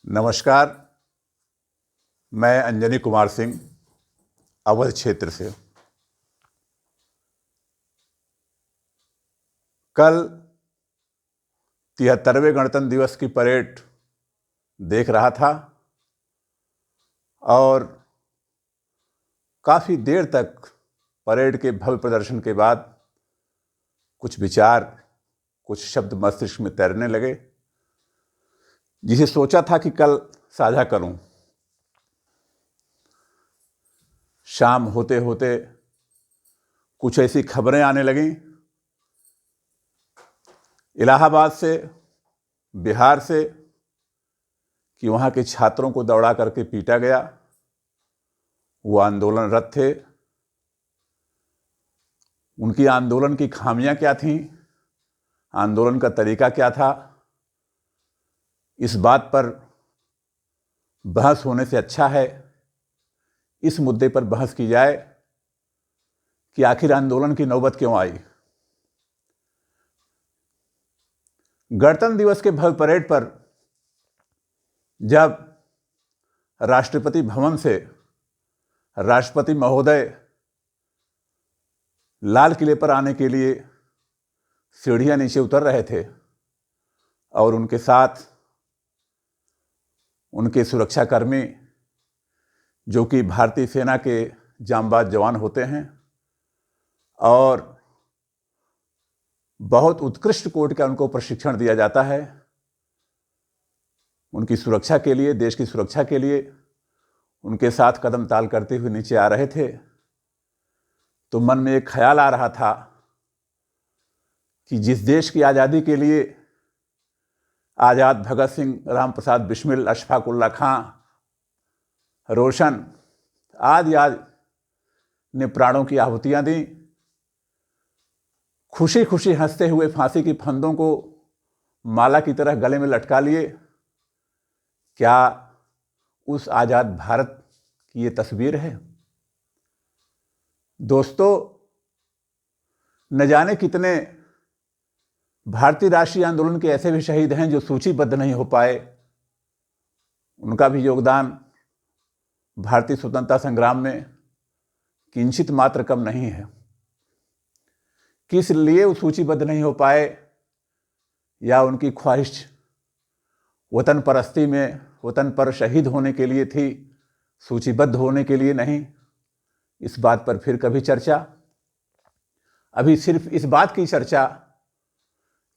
नमस्कार। मैं अंजनी कुमार सिंह अवध क्षेत्र से। कल 73वें गणतंत्र दिवस की परेड देख रहा था और काफ़ी देर तक परेड के भव्य प्रदर्शन के बाद कुछ विचार, कुछ शब्द मस्तिष्क में तैरने लगे, जिसे सोचा था कि कल साझा करूं। शाम होते होते कुछ ऐसी खबरें आने लगीं इलाहाबाद से, बिहार से, कि वहाँ के छात्रों को दौड़ा करके पीटा गया। वो आंदोलनरत थे। उनकी आंदोलन की खामियां क्या थीं, आंदोलन का तरीका क्या था, इस बात पर बहस होने से अच्छा है इस मुद्दे पर बहस की जाए कि आखिर आंदोलन की नौबत क्यों आई। गणतंत्र दिवस के भव्य परेड पर जब राष्ट्रपति भवन से राष्ट्रपति महोदय लाल किले पर आने के लिए सीढ़ियां नीचे उतर रहे थे और उनके साथ उनके सुरक्षाकर्मी, जो कि भारतीय सेना के जांबाज जवान होते हैं और बहुत उत्कृष्ट कोटि का उनको प्रशिक्षण दिया जाता है, उनकी सुरक्षा के लिए, देश की सुरक्षा के लिए उनके साथ कदम ताल करते हुए नीचे आ रहे थे, तो मन में एक ख्याल आ रहा था कि जिस देश की आज़ादी के लिए आज़ाद भगत सिंह, राम प्रसाद बिस्मिल, अशफाक उल्लाह खां, रोशन आदि ने प्राणों की आहुतियां दी, खुशी खुशी हंसते हुए फांसी की फंदों को माला की तरह गले में लटका लिए, क्या उस आज़ाद भारत की ये तस्वीर है? दोस्तों, न जाने कितने भारतीय राष्ट्रीय आंदोलन के ऐसे भी शहीद हैं जो सूचीबद्ध नहीं हो पाए। उनका भी योगदान भारतीय स्वतंत्रता संग्राम में किंचित मात्र कम नहीं है। किस लिए वो सूचीबद्ध नहीं हो पाए, या उनकी ख्वाहिश वतन परस्ती में, वतन पर शहीद होने के लिए थी, सूचीबद्ध होने के लिए नहीं, इस बात पर फिर कभी चर्चा। अभी सिर्फ इस बात की चर्चा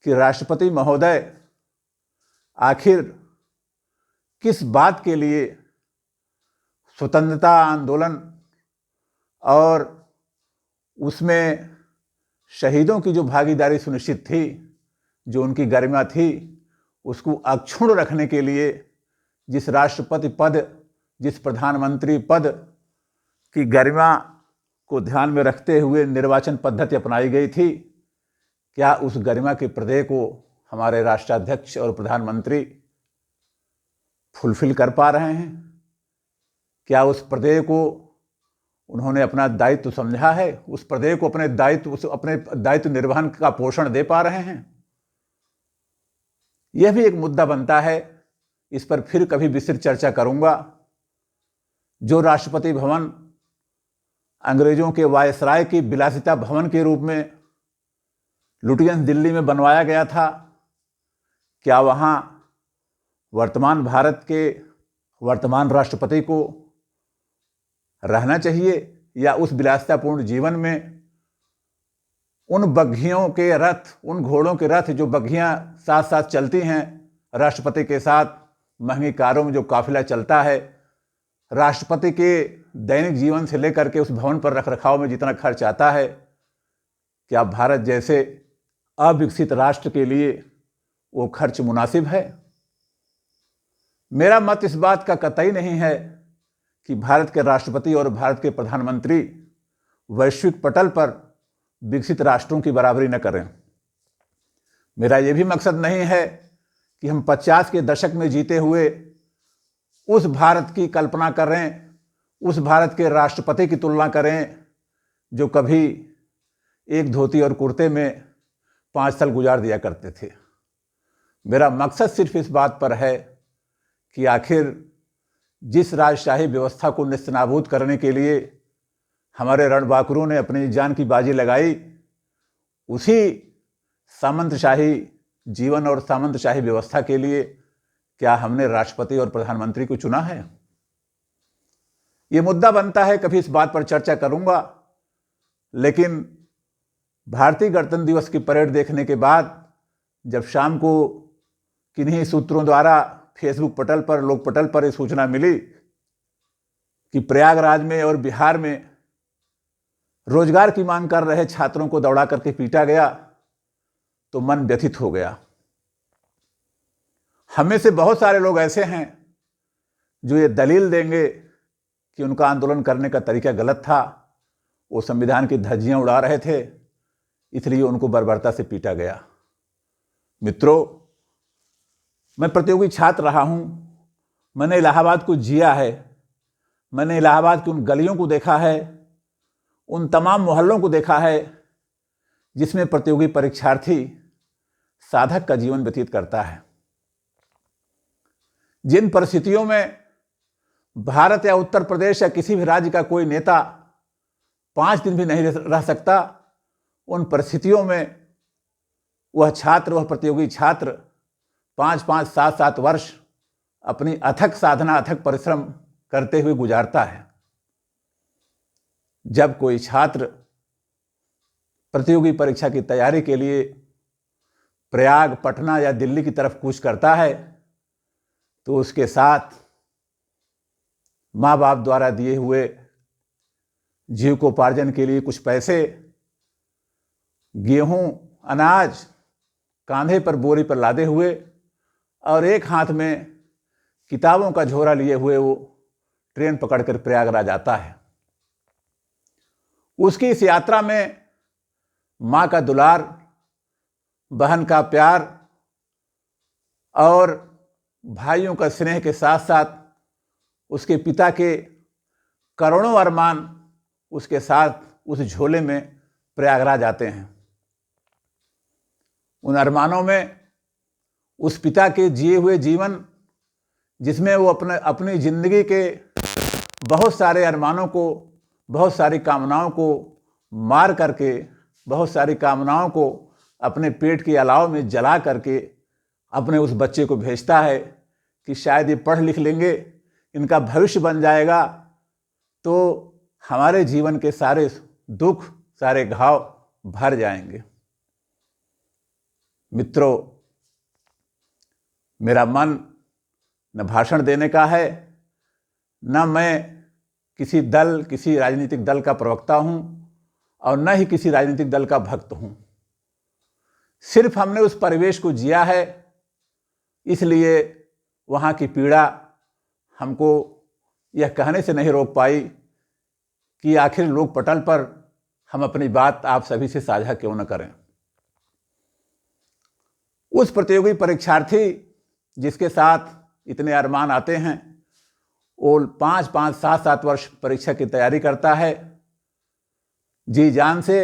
कि राष्ट्रपति महोदय आखिर किस बात के लिए स्वतंत्रता आंदोलन और उसमें शहीदों की जो भागीदारी सुनिश्चित थी, जो उनकी गरिमा थी, उसको अक्षुण्ण रखने के लिए जिस राष्ट्रपति पद, जिस प्रधानमंत्री पद की गरिमा को ध्यान में रखते हुए निर्वाचन पद्धति अपनाई गई थी, क्या उस गरिमा के प्रत्यय को हमारे राष्ट्राध्यक्ष और प्रधानमंत्री फुलफिल कर पा रहे हैं? क्या उस प्रत्यय को उन्होंने अपना दायित्व समझा है? उस प्रत्यय को अपने दायित्व निर्वहन का पोषण दे पा रहे हैं? यह भी एक मुद्दा बनता है। इस पर फिर कभी विस्तृत चर्चा करूंगा। जो राष्ट्रपति भवन अंग्रेजों के वायसराय की विलासिता भवन के रूप में लुटियंस दिल्ली में बनवाया गया था, क्या वहां वर्तमान भारत के वर्तमान राष्ट्रपति को रहना चाहिए, या उस विलासितापूर्ण जीवन में उन बग्घियों के रथ, उन घोड़ों के रथ जो बग्घियां साथ साथ चलती हैं राष्ट्रपति के साथ, महंगी कारों में जो काफिला चलता है, राष्ट्रपति के दैनिक जीवन से लेकर के उस भवन पर रखरखाव में जितना खर्च आता है, क्या भारत जैसे अविकसित राष्ट्र के लिए वो खर्च मुनासिब है? मेरा मत इस बात का कतई नहीं है कि भारत के राष्ट्रपति और भारत के प्रधानमंत्री वैश्विक पटल पर विकसित राष्ट्रों की बराबरी न करें। मेरा यह भी मकसद नहीं है कि हम 50 के दशक में जीते हुए उस भारत की कल्पना करें, उस भारत के राष्ट्रपति की तुलना करें जो कभी एक धोती और कुर्ते में 5 साल गुजार दिया करते थे। मेरा मकसद सिर्फ इस बात पर है कि आखिर जिस राजशाही व्यवस्था को नेस्तनाबूद करने के लिए हमारे रणबांकुरों ने अपनी जान की बाजी लगाई, उसी सामंतशाही जीवन और सामंतशाही व्यवस्था के लिए क्या हमने राष्ट्रपति और प्रधानमंत्री को चुना है? ये मुद्दा बनता है, कभी इस बात पर चर्चा करूंगा। लेकिन भारतीय गणतंत्र दिवस की परेड देखने के बाद जब शाम को किन्हीं सूत्रों द्वारा फेसबुक पटल पर, लोक पटल पर यह सूचना मिली कि प्रयागराज में और बिहार में रोजगार की मांग कर रहे छात्रों को दौड़ा करके पीटा गया, तो मन व्यथित हो गया। हमें से बहुत सारे लोग ऐसे हैं जो ये दलील देंगे कि उनका आंदोलन करने का तरीका गलत था, वो संविधान की धज्जियां उड़ा रहे थे, इसलिए उनको बर्बरता से पीटा गया। मित्रों, मैं प्रतियोगी छात्र रहा हूं, मैंने इलाहाबाद को जिया है, मैंने इलाहाबाद की उन गलियों को देखा है, उन तमाम मोहल्लों को देखा है जिसमें प्रतियोगी परीक्षार्थी साधक का जीवन व्यतीत करता है। जिन परिस्थितियों में भारत या उत्तर प्रदेश या किसी भी राज्य का कोई नेता 5 दिन भी नहीं रह सकता, उन परिस्थितियों में वह छात्र, वह प्रतियोगी छात्र 5-5, 7-7 वर्ष अपनी अथक साधना, अथक परिश्रम करते हुए गुजारता है। जब कोई छात्र प्रतियोगी परीक्षा की तैयारी के लिए प्रयाग, पटना या दिल्ली की तरफ कूच करता है, तो उसके साथ माँ बाप द्वारा दिए हुए जीविकोपार्जन के लिए कुछ पैसे, गेहूं, अनाज कांधे पर, बोरी पर लादे हुए और एक हाथ में किताबों का झोरा लिए हुए वो ट्रेन पकड़कर प्रयागराज आता है। उसकी इस यात्रा में माँ का दुलार, बहन का प्यार और भाइयों का स्नेह के साथ साथ उसके पिता के करोड़ों अरमान उसके साथ उस झोले में प्रयागराज आते हैं। उन अरमानों में उस पिता के जिए हुए जीवन, जिसमें वो अपनी जिंदगी के बहुत सारे अरमानों को, बहुत सारी कामनाओं को मार करके, बहुत सारी कामनाओं को अपने पेट के अलाव में जला करके अपने उस बच्चे को भेजता है कि शायद ये पढ़ लिख लेंगे, इनका भविष्य बन जाएगा, तो हमारे जीवन के सारे दुख, सारे घाव भर जाएंगे। मित्रों, मेरा मन न भाषण देने का है, न मैं किसी दल, किसी राजनीतिक दल का प्रवक्ता हूं और न ही किसी राजनीतिक दल का भक्त हूं। सिर्फ हमने उस परिवेश को जिया है, इसलिए वहां की पीड़ा हमको यह कहने से नहीं रोक पाई कि आखिर लोक पटल पर हम अपनी बात आप सभी से साझा क्यों न करें। उस प्रतियोगी परीक्षार्थी जिसके साथ इतने अरमान आते हैं, वो 5-5, 7-7 वर्ष परीक्षा की तैयारी करता है, जी जान से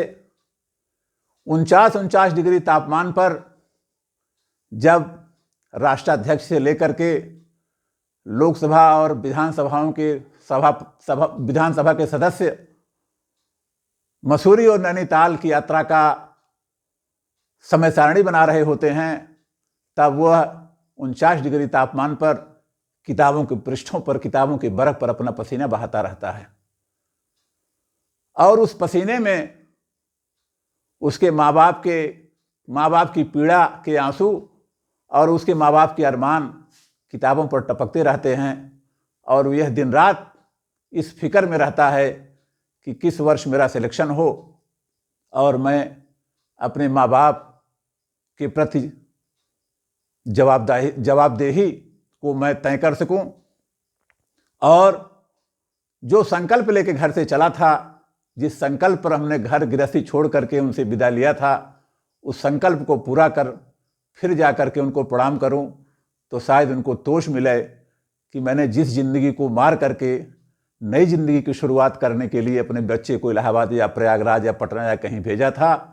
49 डिग्री तापमान पर, जब राष्ट्राध्यक्ष से लेकर के लोकसभा और विधानसभाओं के विधानसभा के सदस्य मसूरी और नैनीताल की यात्रा का समय सारणी बना रहे होते हैं, तब वह 49 डिग्री तापमान पर किताबों के पृष्ठों पर, किताबों के बर्फ पर अपना पसीना बहाता रहता है। और उस पसीने में उसके माँ बाप की पीड़ा के आंसू और उसके माँ बाप के अरमान किताबों पर टपकते रहते हैं। और यह दिन रात इस फिक्र में रहता है कि किस वर्ष मेरा सिलेक्शन हो और मैं अपने माँ बाप के प्रति जवाबदेही को मैं तय कर सकूं। और जो संकल्प लेके घर से चला था, जिस संकल्प पर हमने घर गृहस्थी छोड़ करके उनसे विदा लिया था, उस संकल्प को पूरा कर फिर जा करके उनको प्रणाम करूं, तो शायद उनको तोष मिले कि मैंने जिस जिंदगी को मार करके नई जिंदगी की शुरुआत करने के लिए अपने बच्चे को इलाहाबाद या प्रयागराज या पटना या कहीं भेजा था,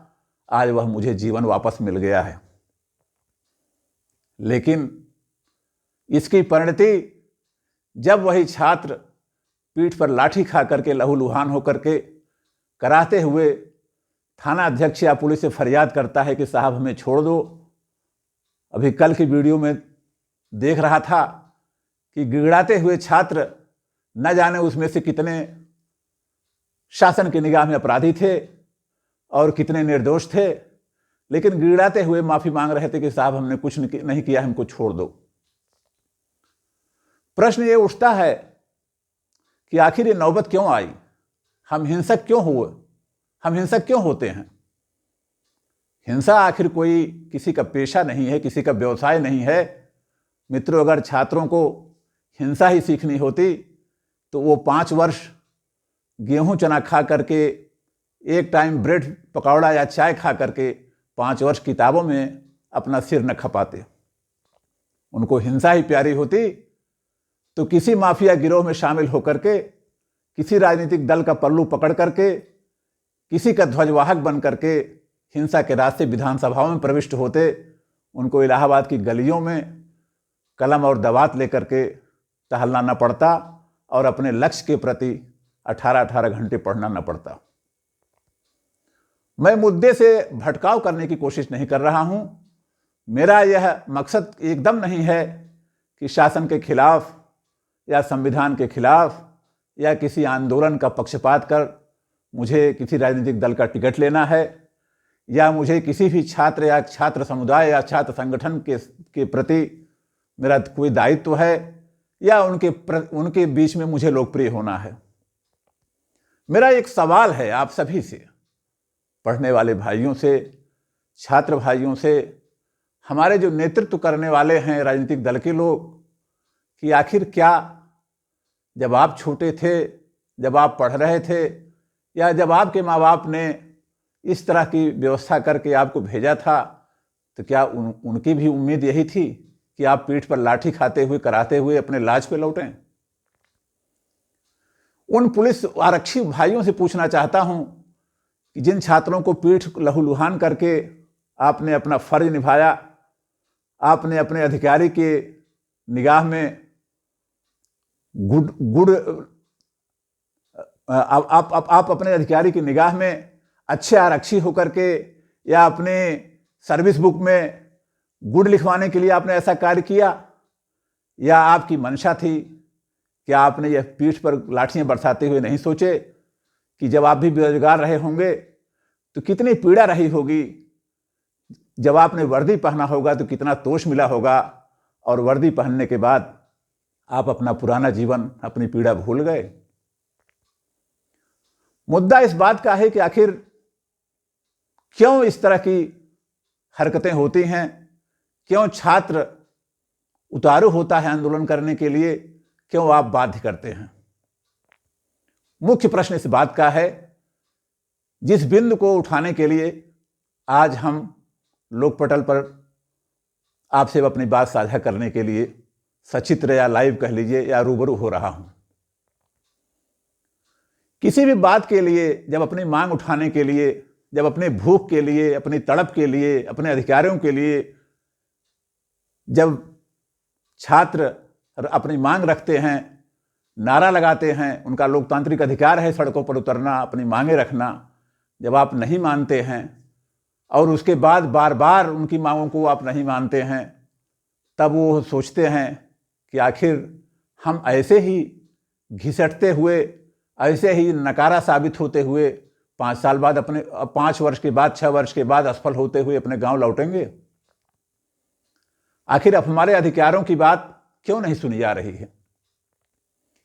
आज वह मुझे जीवन वापस मिल गया है। लेकिन इसकी परिणति जब वही छात्र पीठ पर लाठी खा करके लहूलुहान होकर के कराहते हुए थाना अध्यक्ष या पुलिस से फरियाद करता है कि साहब हमें छोड़ दो। अभी कल की वीडियो में देख रहा था कि गिड़गिड़ाते हुए छात्र न जाने उसमें से कितने शासन की निगाह में अपराधी थे और कितने निर्दोष थे, लेकिन गिड़गिड़ाते हुए माफी मांग रहे थे कि साहब हमने कुछ नहीं किया, हमको छोड़ दो। प्रश्न ये उठता है कि आखिर ये नौबत क्यों आई? हम हिंसक क्यों हुए? हम हिंसक क्यों होते हैं? हिंसा आखिर कोई किसी का पेशा नहीं है, किसी का व्यवसाय नहीं है। मित्रों, अगर छात्रों को हिंसा ही सीखनी होती तो वो 5 वर्ष गेहूं चना खा करके, एक टाइम ब्रेड पकौड़ा या चाय खा करके 5 वर्ष किताबों में अपना सिर न खपाते। उनको हिंसा ही प्यारी होती तो किसी माफिया गिरोह में शामिल होकर के, किसी राजनीतिक दल का पल्लू पकड़ करके, किसी का ध्वजवाहक बन करके हिंसा के रास्ते विधानसभाओं में प्रविष्ट होते। उनको इलाहाबाद की गलियों में कलम और दवात लेकर के टहलना न पड़ता और अपने लक्ष्य के प्रति 18-18 घंटे पढ़ना न पड़ता। मैं मुद्दे से भटकाव करने की कोशिश नहीं कर रहा हूं। मेरा यह मकसद एकदम नहीं है कि शासन के खिलाफ या संविधान के खिलाफ या किसी आंदोलन का पक्षपात कर मुझे किसी राजनीतिक दल का टिकट लेना है, या मुझे किसी भी छात्र या छात्र समुदाय या छात्र संगठन के प्रति मेरा कोई दायित्व है, या उनके बीच में मुझे लोकप्रिय होना है। मेरा एक सवाल है आप सभी से, पढ़ने वाले भाइयों से, छात्र भाइयों से, हमारे जो नेतृत्व करने वाले हैं राजनीतिक दल के लोग, कि आखिर क्या जब आप छोटे थे, जब आप पढ़ रहे थे, या जब आपके माँ बाप ने इस तरह की व्यवस्था करके आपको भेजा था, तो क्या उनकी भी उम्मीद यही थी कि आप पीठ पर लाठी खाते हुए, कराते हुए अपने लाज पे लौटें? उन पुलिस आरक्षी भाइयों से पूछना चाहता हूं कि जिन छात्रों को पीठ लहूलुहान करके आपने अपना फर्ज निभाया, आपने अपने अधिकारी के निगाह में आप अपने अधिकारी की निगाह में अच्छे आरक्षी होकर के, या अपने सर्विस बुक में गुड लिखवाने के लिए आपने ऐसा कार्य किया, या आपकी मंशा थी कि आपने यह पीठ पर लाठियां बरसाते हुए नहीं सोचे कि जब आप भी बेरोजगार रहे होंगे तो कितनी पीड़ा रही होगी, जब आपने वर्दी पहना होगा तो कितना तोष मिला होगा, और वर्दी पहनने के बाद आप अपना पुराना जीवन, अपनी पीड़ा भूल गए। मुद्दा इस बात का है कि आखिर क्यों इस तरह की हरकतें होती हैं, क्यों छात्र उतारू होता है आंदोलन करने के लिए, क्यों आप बाध्य करते हैं? मुख्य प्रश्न इस बात का है, जिस बिंदु को उठाने के लिए आज हम लोकपटल पर आपसे अपनी बात साझा करने के लिए सचित्र या लाइव कह लीजिए या रूबरू हो रहा हूं। किसी भी बात के लिए, जब अपनी मांग उठाने के लिए, जब अपने भूख के लिए, अपनी तड़प के लिए, अपने अधिकारों के लिए जब छात्र अपनी मांग रखते हैं, नारा लगाते हैं, उनका लोकतांत्रिक अधिकार है सड़कों पर उतरना, अपनी मांगें रखना, जब आप नहीं मानते हैं और उसके बाद बार बार उनकी मांगों को आप नहीं मानते हैं, तब वो सोचते हैं कि आखिर हम ऐसे ही घिसटते हुए, ऐसे ही नकारा साबित होते हुए 5 साल बाद, अपने 5 वर्ष के बाद, 6 वर्ष के बाद असफल होते हुए अपने गांव लौटेंगे? आखिर अब हमारे अधिकारों की बात क्यों नहीं सुनी जा रही है?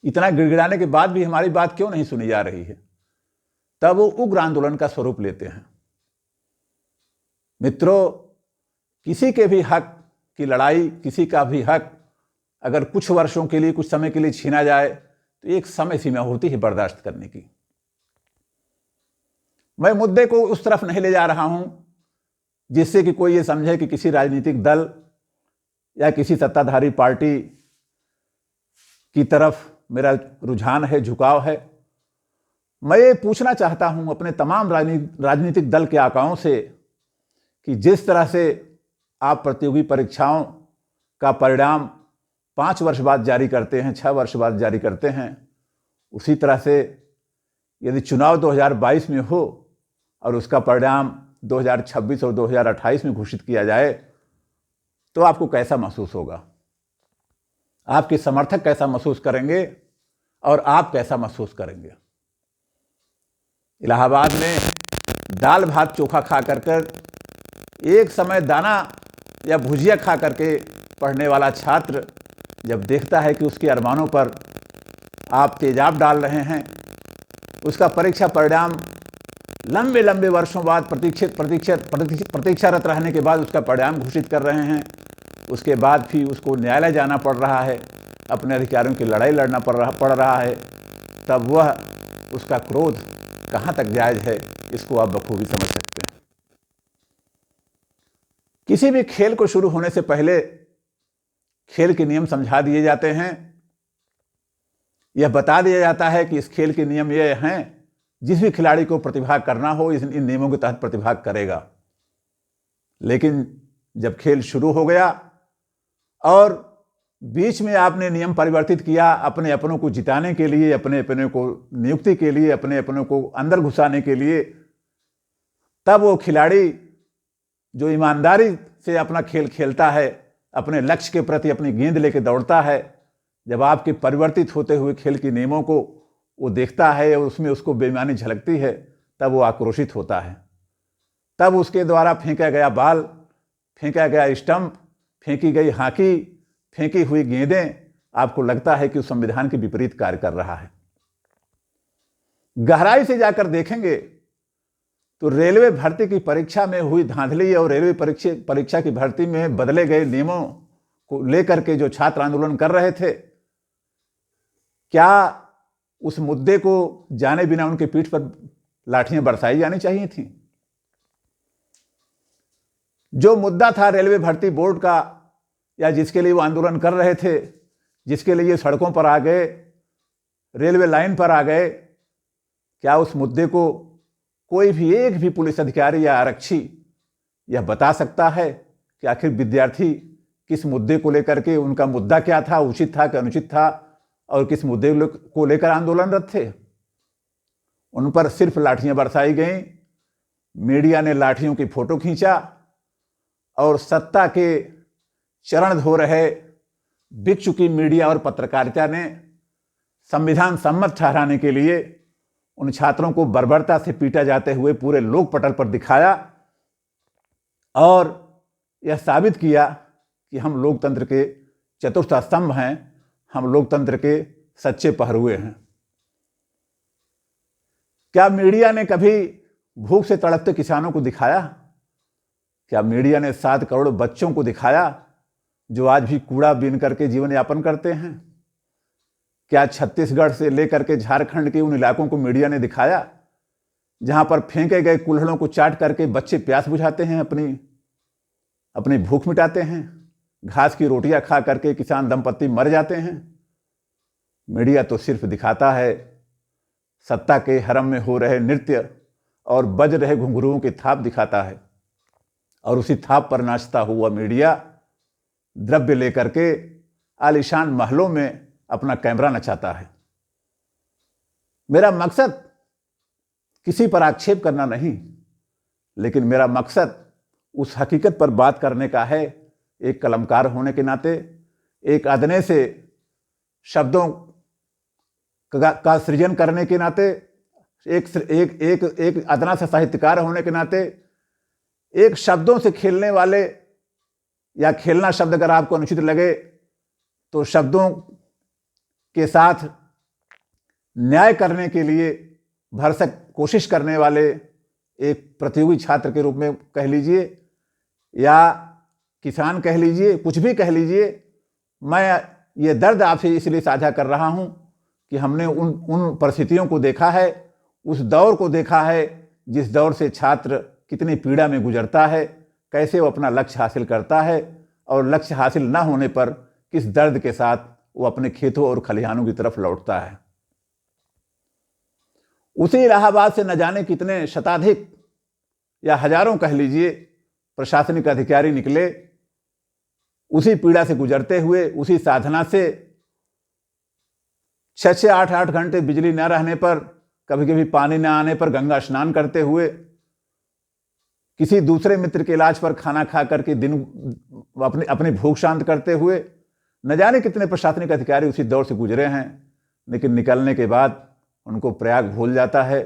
इतना गिड़गिड़ाने के बाद भी हमारी बात क्यों नहीं सुनी जा रही है? तब वो उग्र आंदोलन का स्वरूप लेते हैं। मित्रों, किसी के भी हक की लड़ाई, किसी का भी हक अगर कुछ वर्षों के लिए, कुछ समय के लिए छीना जाए तो एक समय सीमा होती है बर्दाश्त करने की। मैं मुद्दे को उस तरफ नहीं ले जा रहा हूं जिससे कि कोई ये समझे कि किसी राजनीतिक दल या किसी सत्ताधारी पार्टी की तरफ मेरा रुझान है, झुकाव है। मैं ये पूछना चाहता हूं अपने तमाम राजनीतिक दल के आकाओं से कि जिस तरह से आप प्रतियोगी परीक्षाओं का परिणाम 5 वर्ष बाद जारी करते हैं, 6 वर्ष बाद जारी करते हैं। उसी तरह से यदि चुनाव 2022 में हो और उसका परिणाम 2026 और 2028 में घोषित किया जाए तो आपको कैसा महसूस होगा? आपके समर्थक कैसा महसूस करेंगे और आप कैसा महसूस करेंगे? इलाहाबाद में दाल भात चोखा खा कर एक समय दाना या भुजिया खा करके पढ़ने वाला छात्र जब देखता है कि उसके अरमानों पर आप तेजाब डाल रहे हैं, उसका परीक्षा परिणाम लंबे लंबे वर्षों बाद प्रतीक्षारत रहने के बाद उसका परिणाम घोषित कर रहे हैं, उसके बाद भी उसको न्यायालय जाना पड़ रहा है, अपने अधिकारियों की लड़ाई लड़ना पड़ रहा है, तब वह उसका क्रोध कहाँ तक जायज़ है, इसको आप बखूबी समझ सकते हैं। किसी भी खेल को शुरू होने से पहले खेल के नियम समझा दिए जाते हैं। यह बता दिया जाता है कि इस खेल के नियम ये हैं, जिस भी खिलाड़ी को प्रतिभाग करना हो इन नियमों के तहत प्रतिभाग करेगा। लेकिन जब खेल शुरू हो गया और बीच में आपने नियम परिवर्तित किया अपने अपनों को जिताने के लिए, अपने अपनों को नियुक्ति के लिए, अपने अपनों को अंदर घुसाने के लिए, तब वो खिलाड़ी जो ईमानदारी से अपना खेल खेलता है, अपने लक्ष्य के प्रति अपनी गेंद लेके दौड़ता है, जब आपके परिवर्तित होते हुए खेल के नियमों को वो देखता है और उसमें उसको बेईमानी झलकती है, तब वो आक्रोशित होता है। तब उसके द्वारा फेंका गया बाल, फेंका गया स्टंप, फेंकी गई हॉकी, फेंकी हुई गेंदें, आपको लगता है कि उस संविधान के विपरीत कार्य कर रहा है। गहराई से जाकर देखेंगे तो रेलवे भर्ती की परीक्षा में हुई धांधली और रेलवे परीक्षा की भर्ती में बदले गए नियमों को लेकर के जो छात्र आंदोलन कर रहे थे, क्या उस मुद्दे को जाने बिना उनके पीठ पर लाठियां बरसाई जानी चाहिए थी? जो मुद्दा था रेलवे भर्ती बोर्ड का, या जिसके लिए वो आंदोलन कर रहे थे, जिसके लिए सड़कों पर आ गए, रेलवे लाइन पर आ गए, क्या उस मुद्दे को कोई भी एक भी पुलिस अधिकारी या आरक्षी यह बता सकता है कि आखिर विद्यार्थी किस मुद्दे को लेकर के, उनका मुद्दा क्या था, उचित था कि अनुचित था, और किस मुद्दे को लेकर आंदोलनरत थे? उन पर सिर्फ लाठियां बरसाई गईं। मीडिया ने लाठियों की फोटो खींचा और सत्ता के चरण धो रहे बिक चुकी मीडिया और पत्रकारिता ने संविधान सम्मत ठहराने के लिए उन छात्रों को बर्बरता से पीटा जाते हुए पूरे लोक पटल पर दिखाया और यह साबित किया कि हम लोकतंत्र के चतुर्थ स्तंभ हैं, हम लोकतंत्र के सच्चे पहरुए हैं। क्या मीडिया ने कभी भूख से तड़पते किसानों को दिखाया? क्या मीडिया ने 7 करोड़ बच्चों को दिखाया जो आज भी कूड़ा बीन करके जीवन यापन करते हैं? क्या छत्तीसगढ़ से लेकर के झारखंड के उन इलाकों को मीडिया ने दिखाया जहां पर फेंके गए कुल्हड़ों को चाट करके बच्चे प्यास बुझाते हैं, अपनी भूख मिटाते हैं, घास की रोटियां खा करके किसान दंपत्ति मर जाते हैं? मीडिया तो सिर्फ दिखाता है सत्ता के हरम में हो रहे नृत्य और बज रहे घुंघरुओं की थाप दिखाता है, और उसी थाप पर नाचता हुआ मीडिया द्रव्य लेकर के आलीशान महलों में अपना कैमरा नचाता है। मेरा मकसद किसी पर आक्षेप करना नहीं, लेकिन मेरा मकसद उस हकीकत पर बात करने का है, एक कलमकार होने के नाते, एक अदने से शब्दों का सृजन करने के नाते, एक अदना से साहित्यकार होने के नाते, एक शब्दों से खेलने वाले, या खेलना शब्द अगर आपको अनुचित लगे तो शब्दों के साथ न्याय करने के लिए भरसक कोशिश करने वाले एक प्रतियोगी छात्र के रूप में कह लीजिए, या किसान कह लीजिए, कुछ भी कह लीजिए, मैं ये दर्द आपसे इसलिए साझा कर रहा हूं कि हमने उन परिस्थितियों को देखा है, उस दौर को देखा है जिस दौर से छात्र कितनी पीड़ा में गुजरता है, कैसे वो अपना लक्ष्य हासिल करता है, और लक्ष्य हासिल ना होने पर किस दर्द के साथ वो अपने खेतों और खलिहानों की तरफ लौटता है। उसी इलाहाबाद से न जाने कितने शताधिक या हजारों कह लीजिए प्रशासनिक अधिकारी निकले, उसी पीड़ा से गुजरते हुए, उसी साधना से 6-6, 8-8 घंटे बिजली न रहने पर, कभी कभी पानी न आने पर गंगा स्नान करते हुए, किसी दूसरे मित्र के इलाज पर खाना खा करके दिन अपनी भूख शांत करते हुए, न जाने कितने प्रशासनिक अधिकारी उसी दौर से गुजरे हैं। लेकिन निकलने के बाद उनको प्रयाग भूल जाता है,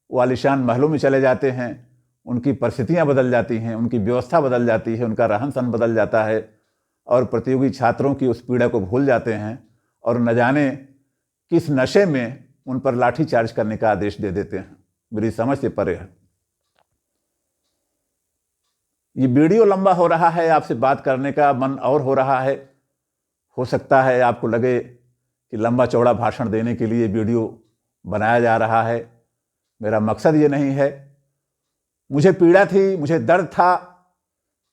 वो आलीशान महलों में चले जाते हैं, उनकी परिस्थितियां बदल जाती हैं, उनकी व्यवस्था बदल जाती है, उनका रहन सहन बदल जाता है और प्रतियोगी छात्रों की उस पीड़ा को भूल जाते हैं और न जाने किस नशे में उन पर लाठीचार्ज करने का आदेश दे देते हैं। मेरी समझ से परे है। ये वीडियो लंबा हो रहा है, आपसे बात करने का मन और हो रहा है। हो सकता है आपको लगे कि लंबा चौड़ा भाषण देने के लिए वीडियो बनाया जा रहा है। मेरा मकसद ये नहीं है। मुझे पीड़ा थी, मुझे दर्द था।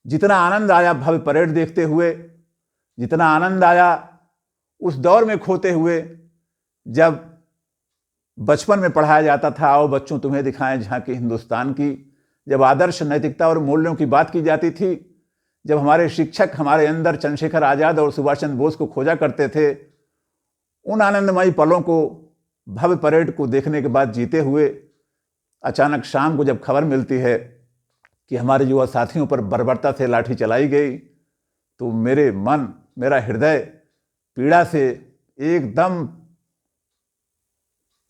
जितना आनंद आया भव्य परेड देखते हुए, जितना आनंद आया उस दौर में खोते हुए जब बचपन में पढ़ाया जाता था, आओ बच्चों तुम्हें दिखाएं झांकी हिंदुस्तान की, जब आदर्श नैतिकता और मूल्यों की बात की जाती थी, जब हमारे शिक्षक हमारे अंदर चंद्रशेखर आजाद और सुभाष चंद्र बोस को खोजा करते थे, उन आनंदमयी पलों को भव्य परेड को देखने के बाद जीते हुए अचानक शाम को जब खबर मिलती है कि हमारे युवा साथियों पर बर्बरता से लाठी चलाई गई, तो मेरे मन, मेरा हृदय पीड़ा से एकदम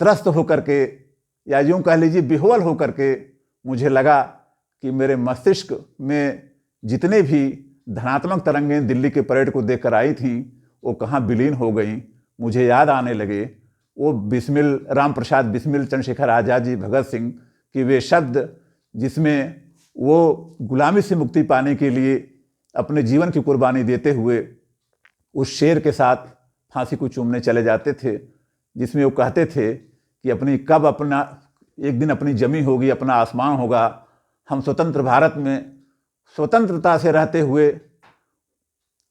त्रस्त होकर के, या यूं कह लीजिए विह्वल होकर के, मुझे लगा कि मेरे मस्तिष्क में जितने भी धनात्मक तरंगें दिल्ली के परेड को देखकर आई थीं, वो कहाँ विलीन हो गईं। मुझे याद आने लगे वो बिस्मिल, राम प्रसाद बिस्मिल, चंद्रशेखर आजाद जी, भगत सिंह कि वे शब्द जिसमें वो गुलामी से मुक्ति पाने के लिए अपने जीवन की कुर्बानी देते हुए उस शेर के साथ फांसी को चूमने चले जाते थे, जिसमें वो कहते थे कि एक दिन अपनी जमी होगी, अपना आसमान होगा, हम स्वतंत्र भारत में स्वतंत्रता से रहते हुए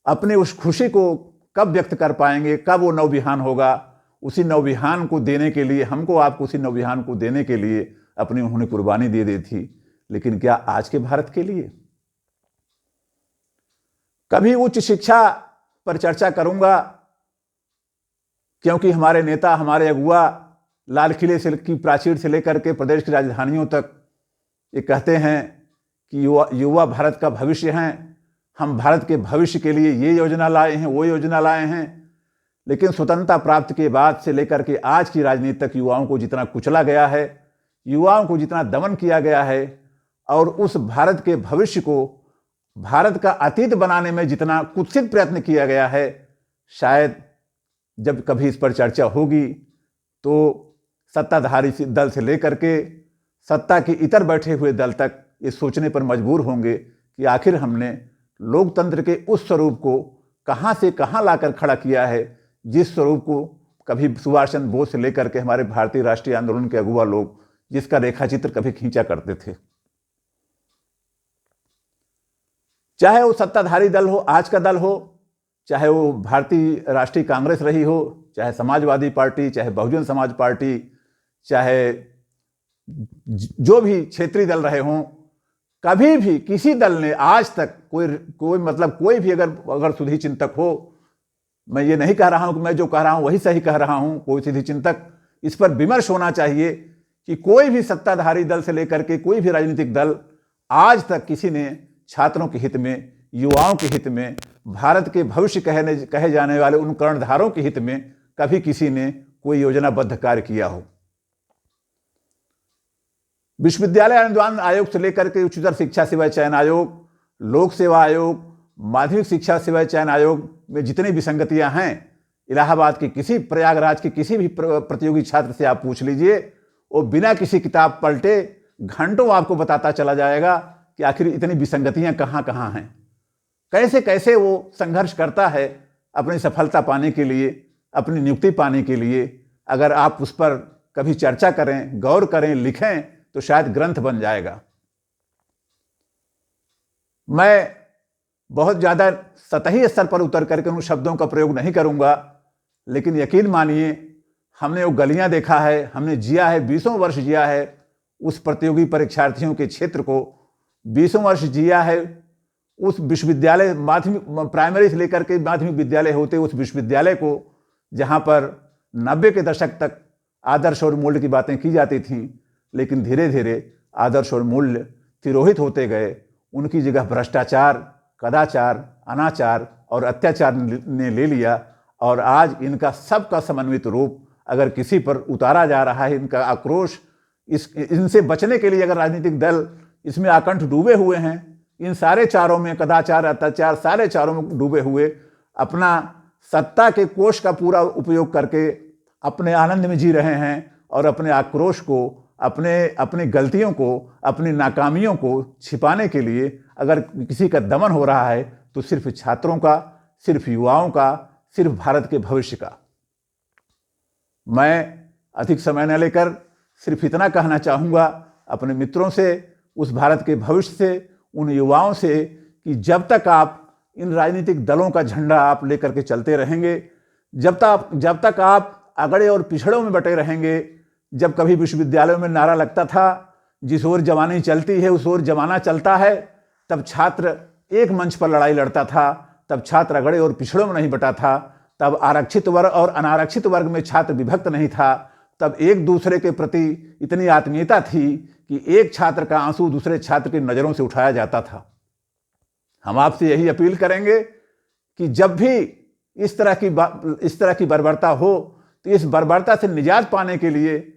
अपनी उस खुशी को कब व्यक्त कर पाएंगे, कब वो नवविहान होगा। उसी नवविहान को देने के लिए, हमको आपको उसी नवविहान को देने के लिए अपनी उन्होंने कुर्बानी दे दी थी। लेकिन क्या आज के भारत के लिए? कभी उच्च शिक्षा पर चर्चा करूंगा, क्योंकि हमारे नेता, हमारे अगुआ लाल किले से की प्राचीर से लेकर के प्रदेश की राजधानियों तक ये कहते हैं कि युवा भारत का भविष्य हैं, हम भारत के भविष्य के लिए ये योजना लाए हैं, वो योजना लाए हैं। लेकिन स्वतंत्रता प्राप्त के बाद से लेकर के आज की राजनीति तक युवाओं को जितना कुचला गया है, युवाओं को जितना दमन किया गया है और उस भारत के भविष्य को भारत का अतीत बनाने में जितना कुत्सित प्रयत्न किया गया है, शायद जब कभी इस पर चर्चा होगी तो सत्ताधारी दल से लेकर के सत्ता के इतर बैठे हुए दल तक ये सोचने पर मजबूर होंगे कि आखिर हमने लोकतंत्र के उस स्वरूप को कहां से कहां लाकर खड़ा किया है, जिस स्वरूप को कभी सुभाष चंद्र बोस से लेकर के हमारे भारतीय राष्ट्रीय आंदोलन के अगुआ लोग जिसका रेखाचित्र कभी खींचा करते थे। चाहे वो सत्ताधारी दल हो, आज का दल हो, चाहे वो भारतीय राष्ट्रीय कांग्रेस रही हो, चाहे समाजवादी पार्टी, चाहे बहुजन समाज पार्टी, चाहे जो भी क्षेत्रीय दल रहे हों, कभी भी किसी दल ने आज तक कोई भी अगर सुधी चिंतक हो, मैं ये नहीं कह रहा हूं कि मैं जो कह रहा हूं वही सही कह रहा हूं, कोई सुधी चिंतक, इस पर विमर्श होना चाहिए कि कोई भी सत्ताधारी दल से लेकर के कोई भी राजनीतिक दल आज तक किसी ने छात्रों के हित में, युवाओं के हित में, भारत के भविष्य कहे जाने वाले उन कर्णधारों के हित में कभी किसी ने कोई योजनाबद्ध कार्य किया हो। विश्वविद्यालय अनुदान आयोग से लेकर के उच्चतर शिक्षा सेवा चयन आयोग, लोक सेवा आयोग, माध्यमिक शिक्षा सेवा चयन आयोग में जितनी विसंगतियां हैं, इलाहाबाद के किसी, प्रयागराज के किसी भी प्रतियोगी छात्र से आप पूछ लीजिए, वो बिना किसी किताब पलटे घंटों आपको बताता चला जाएगा कि आखिर इतनी विसंगतियां कहां कहां हैं, कैसे कैसे वो संघर्ष करता है अपनी सफलता पाने के लिए, अपनी नियुक्ति पाने के लिए। अगर आप उस पर कभी चर्चा करें, गौर करें, लिखें तो शायद ग्रंथ बन जाएगा। मैं बहुत ज्यादा सतही स्तर पर उतर करके उन शब्दों का प्रयोग नहीं करूंगा, लेकिन यकीन मानिए हमने वो गलियां देखा है, हमने जिया है, 20 वर्ष जिया है उस प्रतियोगी परीक्षार्थियों के क्षेत्र को, 20 वर्ष जिया है उस विश्वविद्यालय माध्यमिक प्राइमरी से लेकर के माध्यमिक विद्यालय होते उस विश्वविद्यालय को, जहाँ पर 90 के दशक तक आदर्श और मूल्य की बातें की जाती थीं, लेकिन धीरे धीरे आदर्श और मूल्य तिरोहित होते गए। उनकी जगह भ्रष्टाचार, कदाचार, अनाचार और अत्याचार ने ले लिया। और आज इनका सबका समन्वित रूप अगर किसी पर उतारा जा रहा है, इनका आक्रोश, इनसे बचने के लिए अगर राजनीतिक दल इसमें आकंठ डूबे हुए हैं, इन सारे चारों में कदाचार, अत्याचार, सारे चारों में डूबे हुए, अपना सत्ता के कोष का पूरा उपयोग करके अपने आनंद में जी रहे हैं और अपने आक्रोश को, अपनी गलतियों को, अपनी नाकामियों को छिपाने के लिए अगर किसी का दमन हो रहा है तो सिर्फ छात्रों का, सिर्फ युवाओं का, सिर्फ भारत के भविष्य का। मैं अधिक समय न लेकर सिर्फ इतना कहना चाहूँगा अपने मित्रों से, उस भारत के भविष्य से, उन युवाओं से, कि जब तक आप इन राजनीतिक दलों का झंडा आप लेकर के चलते रहेंगे, जब तक आप अगड़े और पिछड़ों में बटे रहेंगे। जब कभी विश्वविद्यालयों में नारा लगता था, जिस ओर जवानी चलती है उस ओर जमाना चलता है, तब छात्र एक मंच पर लड़ाई लड़ता था, तब छात्र अगड़े और पिछड़ों में नहीं बटा था, तब आरक्षित वर्ग और अनारक्षित वर्ग में छात्र विभक्त नहीं था, तब एक दूसरे के प्रति इतनी आत्मीयता थी कि एक छात्र का आंसू दूसरे छात्र की नज़रों से उठाया जाता था। हम आपसे यही अपील करेंगे कि जब भी इस तरह की बर्बरता हो, तो इस बर्बरता से निजात पाने के लिए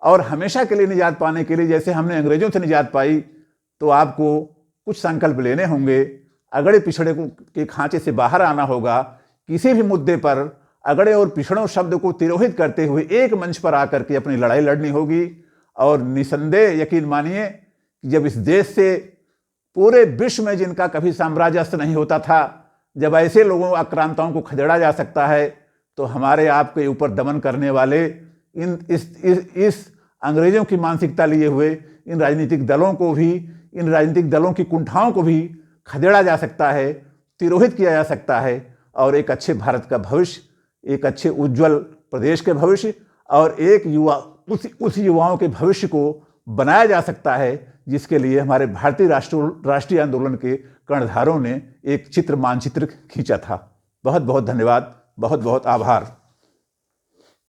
और हमेशा के लिए निजात पाने के लिए, जैसे हमने अंग्रेजों से निजात पाई, तो आपको कुछ संकल्प लेने होंगे। अगड़े पिछड़े के खांचे से बाहर आना होगा। किसी भी मुद्दे पर अगड़े और पिछड़ों शब्द को तिरोहित करते हुए एक मंच पर आकर के अपनी लड़ाई लड़नी होगी। और निसंदेह यकीन मानिए कि जब इस देश से पूरे विश्व में जिनका कभी साम्राज्यस्थ नहीं होता था, जब ऐसे लोगों आक्रांताओं को खदेड़ा जा सकता है, तो हमारे आपके ऊपर दमन करने वाले इस अंग्रेजों की मानसिकता लिए हुए इन राजनीतिक दलों को भी, इन राजनीतिक दलों की कुंठाओं को भी खदेड़ा जा सकता है, तिरोहित किया जा सकता है। और एक अच्छे भारत का भविष्य, एक अच्छे उज्जवल प्रदेश के भविष्य और एक उस युवाओं के भविष्य को बनाया जा सकता है, जिसके लिए हमारे भारतीय राष्ट्रीय आंदोलन के कर्णधारों ने एक मानचित्र खींचा था। बहुत बहुत धन्यवाद, बहुत बहुत आभार।